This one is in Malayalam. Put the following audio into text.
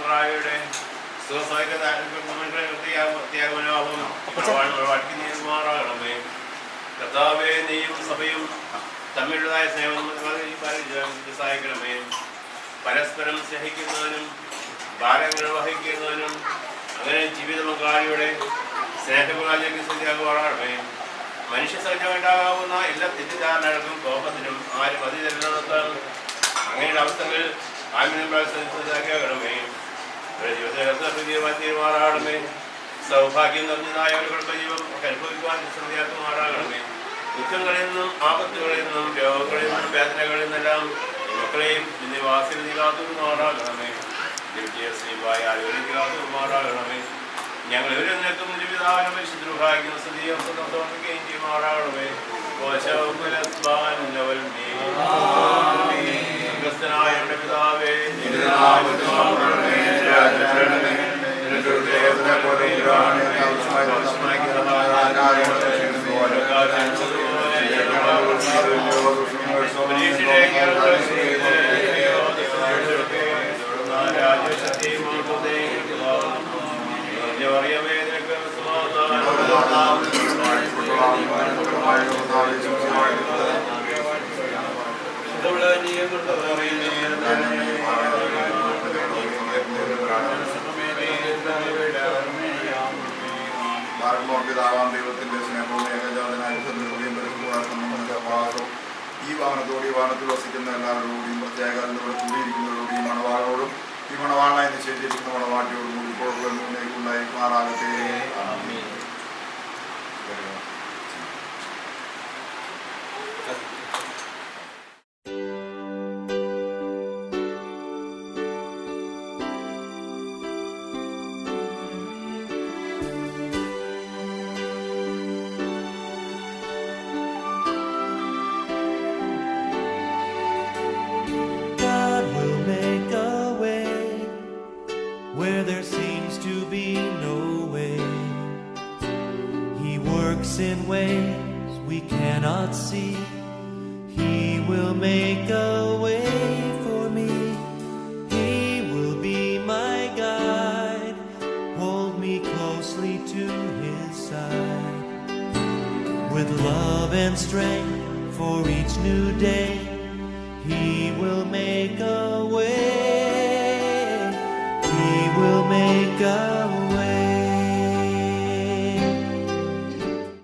മന്ത്രാലയുടെ ത്യാഗമനോഭാവം കർത്താവേ, നീയും സഭയും തമ്മിലുള്ളതായ സ്നേഹം സഹായിക്കണമേ. പരസ്പരം സ്നേഹിക്കുന്നതിനും ഭാരങ്ങൾ വഹിക്കുന്നതിനും അങ്ങനെ ജീവിത പങ്കാളിയുടെ സ്നേഹപങ്കാളിക്ക് സന്ധ്യാകുമാറാകണമേ. മനുഷ്യ സഹജമുണ്ടാകാവുന്ന എല്ലാ തെറ്റിദ്ധാരണകൾക്കും കോപത്തിനും ആരും അതിഥിരത്താൽ അങ്ങനെയുള്ള അവസ്ഥകൾ ആത്മീയകണമേ. ജീവിതമാറാകണമേ. സൗഭാഗ്യം നിറഞ്ഞതായ ഒരു കുടുംബജീവം അനുഭവിക്കുവാൻ ശ്രദ്ധയാക്കുമാറാകണമേ. ദുഃഖങ്ങളിൽ നിന്നും ആപത്തുകളിൽ നിന്നും രോഗങ്ങളിൽ നിന്നും വേദനകളിൽ നിന്നെല്ലാം മക്കളെയും നിവാസികൾ കാത്തുമാറാകണമേ. ദിവ്യശ്രീവായ കാത്തുമാറാകണമേ. ഞങ്ങൾ ഇവരെ നിൽക്കും ജീവിതാവിനെ പരിശുദ്ധഭാഗ്യം സ്തുതിയും സമർപ്പിക്കുകയും ചെയ്യുമാറാകണമേ. സ്വർഗ്ഗസ്ഥനായ ഞങ്ങളുടെ പിതാവേ, പിതാവാം ദൈവത്തിന്റെ സ്നേഹവും ഏകജാതനായ ഈ വാഹനത്തോട് ഈ വാഹനത്തിൽ വസിക്കുന്ന എല്ലാവരോടും പ്രത്യേക കൂടിയിരിക്കുന്നവരോടും ഈ മണവാളോടും ഈ മണവാളായി നിശ്ചയിച്ചിരിക്കുന്ന മണവാട്ടിയോടും കൂടി ഇപ്പോൾ ഉണ്ടായിരിക്കുമാറാകട്ടെ. Where there seems to be no way, He works in ways we cannot see. He will make a way for me. He will be my guide, hold me closely to His side. With love and strength for each new day, He will make a way. He will make a way.